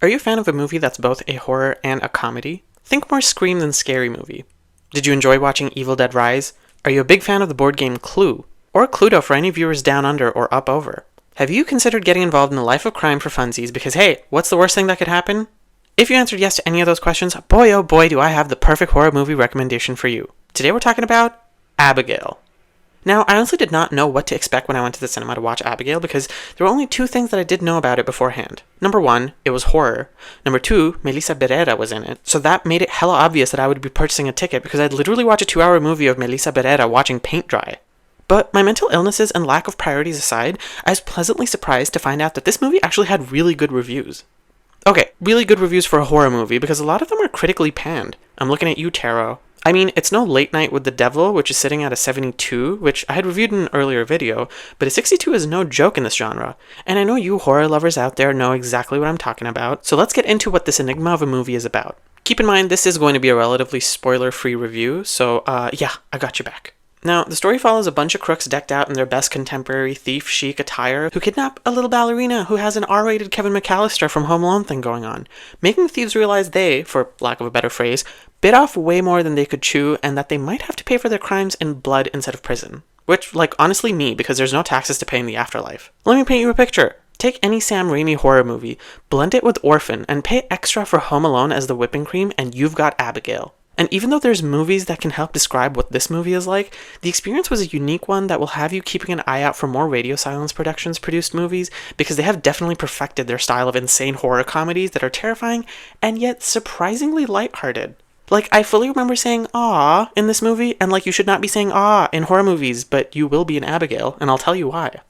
Are you a fan of a movie that's both a horror and a comedy? Think more Scream than Scary Movie. Did you enjoy watching Evil Dead Rise? Are you a big fan of the board game Clue? Or Cluedo for any viewers down under or up over? Have you considered getting involved in the life of crime for funsies because hey, what's the worst thing that could happen? If you answered yes to any of those questions, boy oh boy do I have the perfect horror movie recommendation for you. Today we're talking about Abigail. Now, I honestly did not know what to expect when I went to the cinema to watch Abigail because there were only two things that I did know about it beforehand. Number one, it was horror. Number two, Melissa Barrera was in it. So that made it hella obvious that I would be purchasing a ticket because I'd literally watch a 2-hour movie of Melissa Barrera watching paint dry. But my mental illnesses and lack of priorities aside, I was pleasantly surprised to find out that this movie actually had really good reviews. Okay, really good reviews for a horror movie because a lot of them are critically panned. I'm looking at you, Taro. I mean, it's no Late Night with the Devil, which is sitting at a 72, which I had reviewed in an earlier video, but a 62 is no joke in this genre. And I know you horror lovers out there know exactly what I'm talking about, so let's get into what this enigma of a movie is about. Keep in mind, this is going to be a relatively spoiler-free review, so yeah, I got you back. Now, the story follows a bunch of crooks decked out in their best contemporary thief chic attire who kidnap a little ballerina who has an R-rated Kevin McAllister from Home Alone thing going on, making the thieves realize they, for lack of a better phrase, bit off way more than they could chew and that they might have to pay for their crimes in blood instead of prison. Which, honestly me, because there's no taxes to pay in the afterlife. Let me paint you a picture. Take any Sam Raimi horror movie, blend it with Orphan, and pay extra for Home Alone as the whipping cream, and you've got Abigail. And even though there's movies that can help describe what this movie is like, the experience was a unique one that will have you keeping an eye out for more Radio Silence Productions produced movies because they have definitely perfected their style of insane horror comedies that are terrifying and yet surprisingly lighthearted. I fully remember saying "aww" in this movie, and you should not be saying "aww" in horror movies, but you will be in Abigail, and I'll tell you why.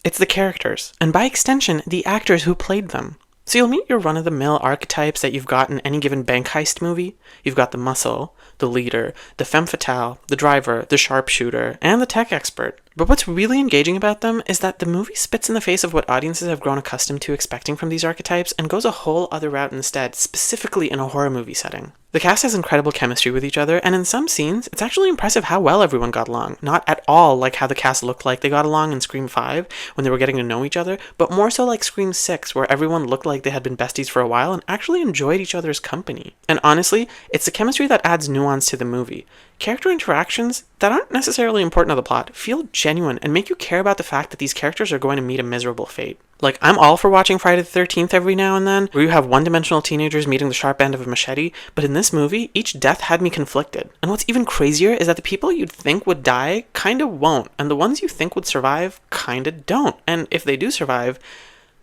It's the characters, and by extension, the actors who played them. So you'll meet your run-of-the-mill archetypes that you've got in any given bank heist movie. You've got the muscle, the leader, the femme fatale, the driver, the sharpshooter, and the tech expert. But what's really engaging about them is that the movie spits in the face of what audiences have grown accustomed to expecting from these archetypes and goes a whole other route instead, specifically in a horror movie setting. The cast has incredible chemistry with each other, and in some scenes, it's actually impressive how well everyone got along. Not at all like how the cast looked like they got along in Scream 5, when they were getting to know each other, but more so like Scream 6, where everyone looked like they had been besties for a while and actually enjoyed each other's company. And honestly, it's the chemistry that adds nuance to the movie. Character interactions that aren't necessarily important to the plot feel genuine and make you care about the fact that these characters are going to meet a miserable fate. I'm all for watching Friday the 13th every now and then, where you have one-dimensional teenagers meeting the sharp end of a machete, but in this movie, each death had me conflicted. And what's even crazier is that the people you'd think would die kinda won't, and the ones you think would survive kinda don't. And if they do survive,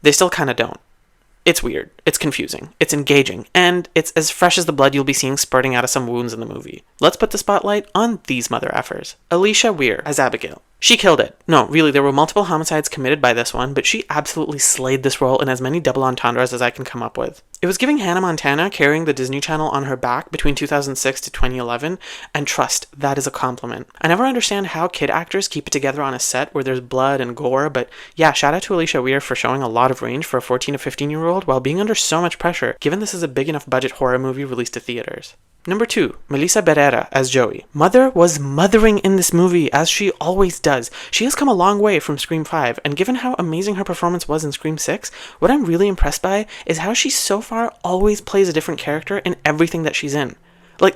they still kinda don't. It's weird, it's confusing, it's engaging, and it's as fresh as the blood you'll be seeing spurting out of some wounds in the movie. Let's put the spotlight on these mother effers. Alisha Weir as Abigail. She killed it. No, really, there were multiple homicides committed by this one, but she absolutely slayed this role in as many double entendres as I can come up with. It was giving Hannah Montana carrying the Disney Channel on her back between 2006 to 2011, and trust, that is a compliment. I never understand how kid actors keep it together on a set where there's blood and gore, but yeah, shout out to Alisha Weir for showing a lot of range for a 14 to 15-year-old while being under so much pressure, given this is a big enough budget horror movie released to theaters. Number 2, Melissa Barrera as Joey. Mother was mothering in this movie, as she always does. She has come a long way from Scream 5, and given how amazing her performance was in Scream 6, what I'm really impressed by is how she so far always plays a different character in everything that she's in.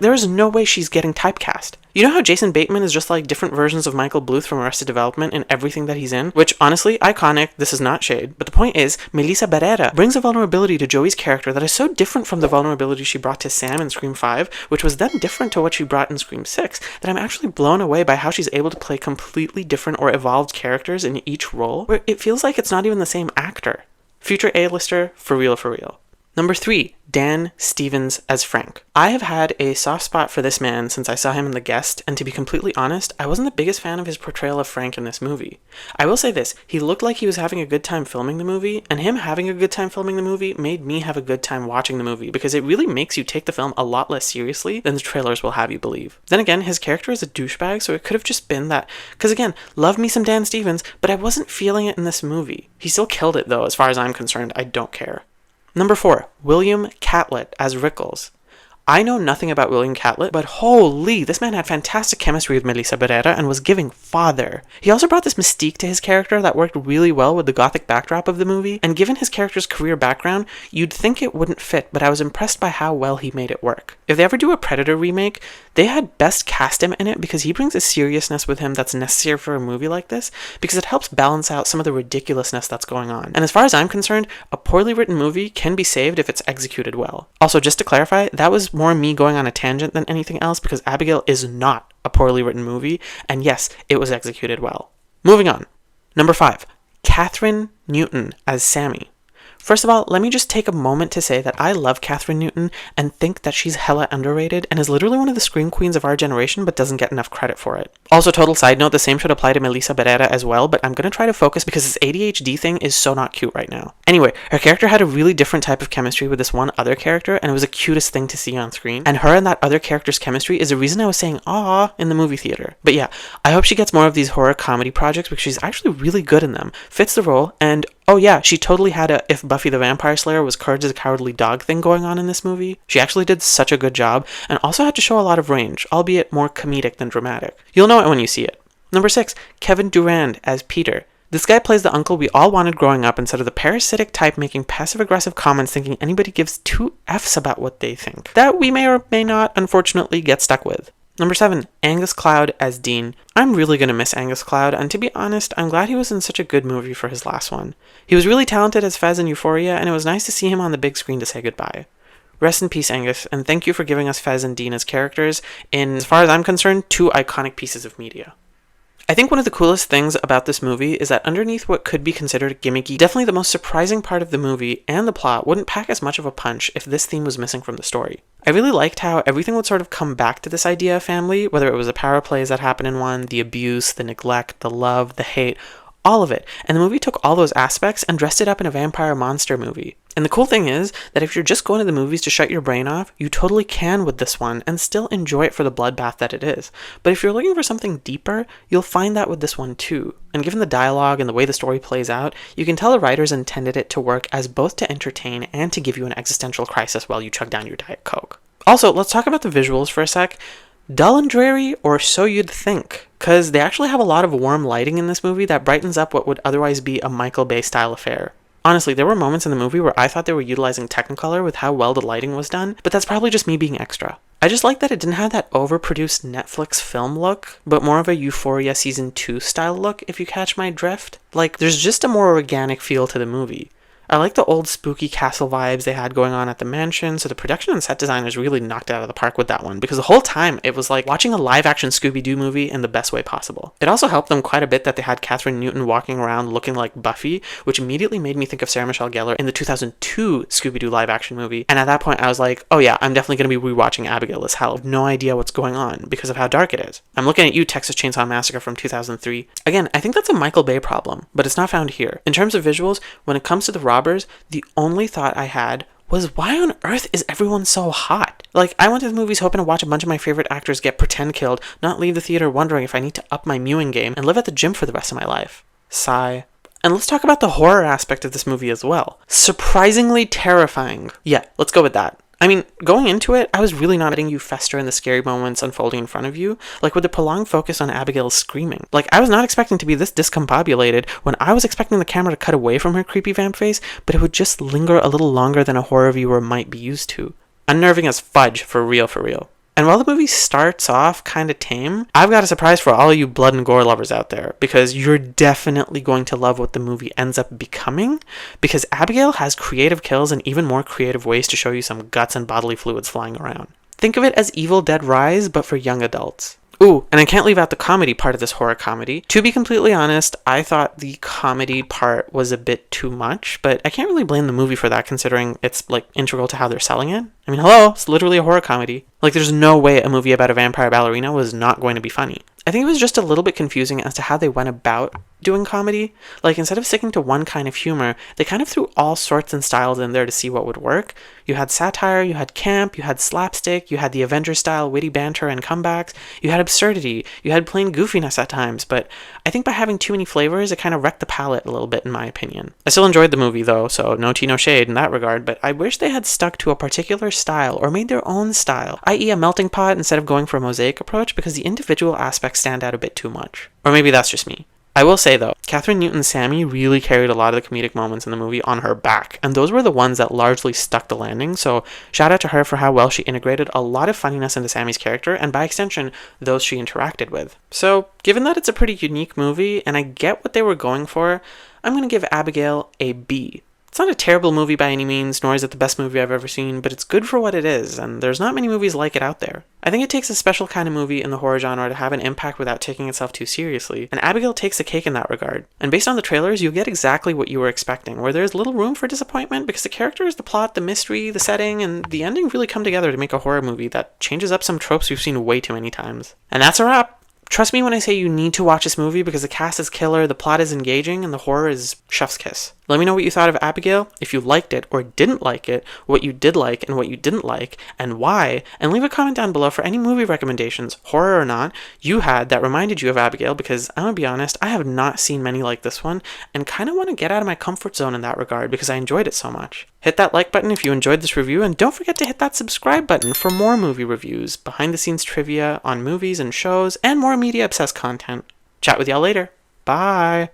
There is no way she's getting typecast. You know how Jason Bateman is just different versions of Michael Bluth from Arrested Development in everything that he's in? Which, honestly, iconic, this is not shade, but the point is, Melissa Barrera brings a vulnerability to Joey's character that is so different from the vulnerability she brought to Sam in Scream 5, which was then different to what she brought in Scream 6, that I'm actually blown away by how she's able to play completely different or evolved characters in each role, where it feels like it's not even the same actor. Future A-lister, for real, for real. Number 3, Dan Stevens as Frank. I have had a soft spot for this man since I saw him in The Guest, and to be completely honest, I wasn't the biggest fan of his portrayal of Frank in this movie. I will say this, he looked like he was having a good time filming the movie, and him having a good time filming the movie made me have a good time watching the movie, because it really makes you take the film a lot less seriously than the trailers will have you believe. Then again, his character is a douchebag, so it could have just been that, because again, love me some Dan Stevens, but I wasn't feeling it in this movie. He still killed it though, as far as I'm concerned, I don't care. Number 4, William Catlett as Rickles. I know nothing about William Catlett, but holy, this man had fantastic chemistry with Melissa Barrera and was giving father. He also brought this mystique to his character that worked really well with the gothic backdrop of the movie, and given his character's career background, you'd think it wouldn't fit, but I was impressed by how well he made it work. If they ever do a Predator remake, they had best cast him in it because he brings a seriousness with him that's necessary for a movie like this, because it helps balance out some of the ridiculousness that's going on. And as far as I'm concerned, a poorly written movie can be saved if it's executed well. Also, just to clarify, that was more me going on a tangent than anything else, because Abigail is not a poorly written movie, and yes, it was executed well. Moving on. Number 5. Kathryn Newton as Sammy. First of all, let me just take a moment to say that I love Kathryn Newton and think that she's hella underrated and is literally one of the scream queens of our generation but doesn't get enough credit for it. Also, total side note, the same should apply to Melissa Barrera as well, but I'm going to try to focus because this ADHD thing is so not cute right now. Anyway, her character had a really different type of chemistry with this one other character, and it was the cutest thing to see on screen. And her and that other character's chemistry is the reason I was saying "aww" in the movie theater. But yeah, I hope she gets more of these horror comedy projects because she's actually really good in them, fits the role, and oh yeah, she totally had a if Buffy the Vampire Slayer was Courage the Cowardly Dog thing going on in this movie. She actually did such a good job, and also had to show a lot of range, albeit more comedic than dramatic. You'll know it when you see it. Number 6, Kevin Durand as Peter. This guy plays the uncle we all wanted growing up instead of the parasitic type making passive-aggressive comments thinking anybody gives two Fs about what they think. That we may or may not, unfortunately, get stuck with. Number 7, Angus Cloud as Dean. I'm really going to miss Angus Cloud, and to be honest, I'm glad he was in such a good movie for his last one. He was really talented as Fez in Euphoria, and it was nice to see him on the big screen to say goodbye. Rest in peace, Angus, and thank you for giving us Fez and Dean as characters in, as far as I'm concerned, 2 iconic pieces of media. I think one of the coolest things about this movie is that underneath what could be considered gimmicky, definitely the most surprising part of the movie and the plot wouldn't pack as much of a punch if this theme was missing from the story. I really liked how everything would sort of come back to this idea of family, whether it was the power plays that happened in one, the abuse, the neglect, the love, the hate, all of it. And the movie took all those aspects and dressed it up in a vampire monster movie. And the cool thing is that if you're just going to the movies to shut your brain off, you totally can with this one and still enjoy it for the bloodbath that it is. But if you're looking for something deeper, you'll find that with this one too. And given the dialogue and the way the story plays out, you can tell the writers intended it to work as both to entertain and to give you an existential crisis while you chug down your Diet Coke. Also, let's talk about the visuals for a sec. Dull and dreary, or so you'd think, because they actually have a lot of warm lighting in this movie that brightens up what would otherwise be a Michael Bay style affair. Honestly, there were moments in the movie where I thought they were utilizing Technicolor with how well the lighting was done, but that's probably just me being extra. I just like that it didn't have that overproduced Netflix film look, but more of a Euphoria Season 2 style look, if you catch my drift. Like, there's just a more organic feel to the movie. I like the old spooky castle vibes they had going on at the mansion, so the production and set designers really knocked it out of the park with that one, because the whole time it was like watching a live-action Scooby-Doo movie in the best way possible. It also helped them quite a bit that they had Kathryn Newton walking around looking like Buffy, which immediately made me think of Sarah Michelle Gellar in the 2002 Scooby-Doo live-action movie, and at that point I was like, oh yeah, I'm definitely going to be rewatching Abigail as hell. I have no idea what's going on because of how dark it is. I'm looking at you, Texas Chainsaw Massacre from 2003. Again, I think that's a Michael Bay problem, but it's not found here. In terms of visuals, when it comes to the robbers, the only thought I had was, why on earth is everyone so hot? Like, I went to the movies hoping to watch a bunch of my favorite actors get pretend killed, not leave the theater wondering if I need to up my mewing game and live at the gym for the rest of my life. Sigh. And let's talk about the horror aspect of this movie as well. Surprisingly terrifying. Yeah, let's go with that. I mean, going into it, I was really not letting you fester in the scary moments unfolding in front of you, like with the prolonged focus on Abigail's screaming. Like, I was not expecting to be this discombobulated when I was expecting the camera to cut away from her creepy vamp face, but it would just linger a little longer than a horror viewer might be used to. Unnerving as fudge, for real, for real. And while the movie starts off kind of tame, I've got a surprise for all you blood and gore lovers out there, because you're definitely going to love what the movie ends up becoming, because Abigail has creative kills and even more creative ways to show you some guts and bodily fluids flying around. Think of it as Evil Dead Rise, but for young adults. Ooh, and I can't leave out the comedy part of this horror comedy. To be completely honest, I thought the comedy part was a bit too much, but I can't really blame the movie for that considering it's, like, integral to how they're selling it. I mean, hello, it's literally a horror comedy. Like, there's no way a movie about a vampire ballerina was not going to be funny. I think it was just a little bit confusing as to how they went about doing comedy. Like, instead of sticking to one kind of humor, they kind of threw all sorts and styles in there to see what would work. You had satire, you had camp, you had slapstick, you had the Avengers-style witty banter and comebacks, you had absurdity, you had plain goofiness at times, but I think by having too many flavors, it kind of wrecked the palate a little bit, in my opinion. I still enjoyed the movie, though, so no tea, no shade in that regard, but I wish they had stuck to a particular style or made their own style, i.e. a melting pot instead of going for a mosaic approach, because the individual aspects stand out a bit too much. Or maybe that's just me. I will say, though, Kathryn Newton's Sammy really carried a lot of the comedic moments in the movie on her back, and those were the ones that largely stuck the landing, so shout out to her for how well she integrated a lot of funniness into Sammy's character, and by extension, those she interacted with. So, given that it's a pretty unique movie, and I get what they were going for, I'm going to give Abigail a B. It's not a terrible movie by any means, nor is it the best movie I've ever seen, but it's good for what it is, and there's not many movies like it out there. I think it takes a special kind of movie in the horror genre to have an impact without taking itself too seriously, and Abigail takes the cake in that regard. And based on the trailers, you get exactly what you were expecting, where there's little room for disappointment because the characters, the plot, the mystery, the setting, and the ending really come together to make a horror movie that changes up some tropes we've seen way too many times. And that's a wrap! Trust me when I say you need to watch this movie because the cast is killer, the plot is engaging, and the horror is chef's kiss. Let me know what you thought of Abigail, if you liked it or didn't like it, what you did like and what you didn't like, and why, and leave a comment down below for any movie recommendations, horror or not, you had that reminded you of Abigail, because I'm gonna be honest, I have not seen many like this one, and kind of want to get out of my comfort zone in that regard because I enjoyed it so much. Hit that like button if you enjoyed this review, and don't forget to hit that subscribe button for more movie reviews, behind the scenes trivia on movies and shows, and more media obsessed content. Chat with y'all later. Bye!